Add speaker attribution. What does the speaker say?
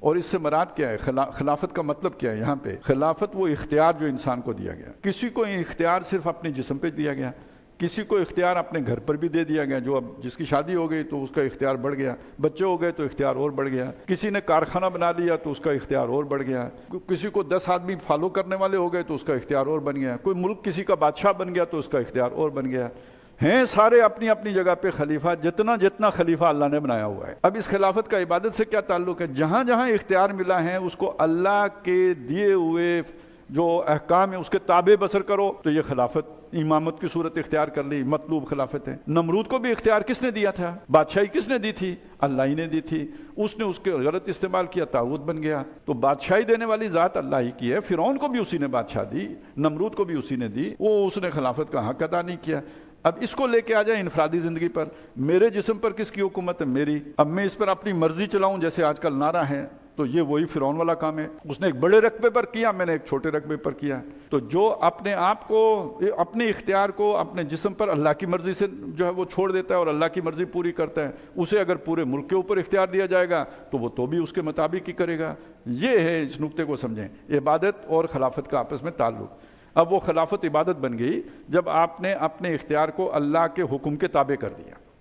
Speaker 1: اور اس سے مراد کیا ہے؟ خلافت کا مطلب کیا ہے یہاں پہ؟ خلافت وہ اختیار جو انسان کو دیا گیا. کسی کو اختیار صرف اپنے جسم پہ دیا گیا، کسی کو اختیار اپنے گھر پر بھی دے دیا گیا، جو اب جس کی شادی ہو گئی تو اس کا اختیار بڑھ گیا، بچے ہو گئے تو اختیار اور بڑھ گیا، کسی نے کارخانہ بنا لیا تو اس کا اختیار اور بڑھ گیا، کسی کو 10 آدمی فالو کرنے والے ہو گئے تو اس کا اختیار اور بن گیا، کوئی ملک کسی کا بادشاہ بن گیا تو اس کا اختیار اور بن گیا. ہیں سارے اپنی اپنی جگہ پہ خلیفہ، جتنا خلیفہ اللہ نے بنایا ہوا ہے. اب اس خلافت کا عبادت سے کیا تعلق ہے؟ جہاں جہاں اختیار ملا ہے اس کو اللہ کے دیے ہوئے جو احکام ہے اس کے تابع بسر کرو، تو یہ خلافت امامت کی صورت اختیار کر لی، مطلوب خلافت ہے. نمرود کو بھی اختیار کس نے دیا تھا؟ بادشاہی کس نے دی تھی؟ اللہ ہی نے دی تھی. اس نے اس کے غلط استعمال کیا، طاغوت بن گیا. تو بادشاہی دینے والی ذات اللہ ہی کی ہے. فرعون کو بھی اسی نے بادشاہ دی، نمرود کو بھی اسی نے دی، وہ اس نے خلافت کا حق ادا نہیں کیا. اب اس کو لے کے آ جائیں انفرادی زندگی پر. میرے جسم پر کس کی حکومت ہے؟ میری. اب میں اس پر اپنی مرضی چلاؤں جیسے آج کل نعرہ ہے، تو یہ وہی فرعون والا کام ہے. اس نے ایک بڑے رقبے پر کیا، میں نے ایک چھوٹے رقبے پر کیا. تو جو اپنے آپ کو، اپنے اختیار کو اپنے جسم پر اللہ کی مرضی سے جو ہے وہ چھوڑ دیتا ہے اور اللہ کی مرضی پوری کرتا ہے، اسے اگر پورے ملک کے اوپر اختیار دیا جائے گا تو وہ تو بھی اس کے مطابق ہی کرے گا. یہ ہے، اس نقطے کو سمجھیں، عبادت اور خلافت کا آپس میں تعلق. اب وہ خلافت عبادت بن گئی جب آپ نے اپنے اختیار کو اللہ کے حکم کے تابع کر دیا.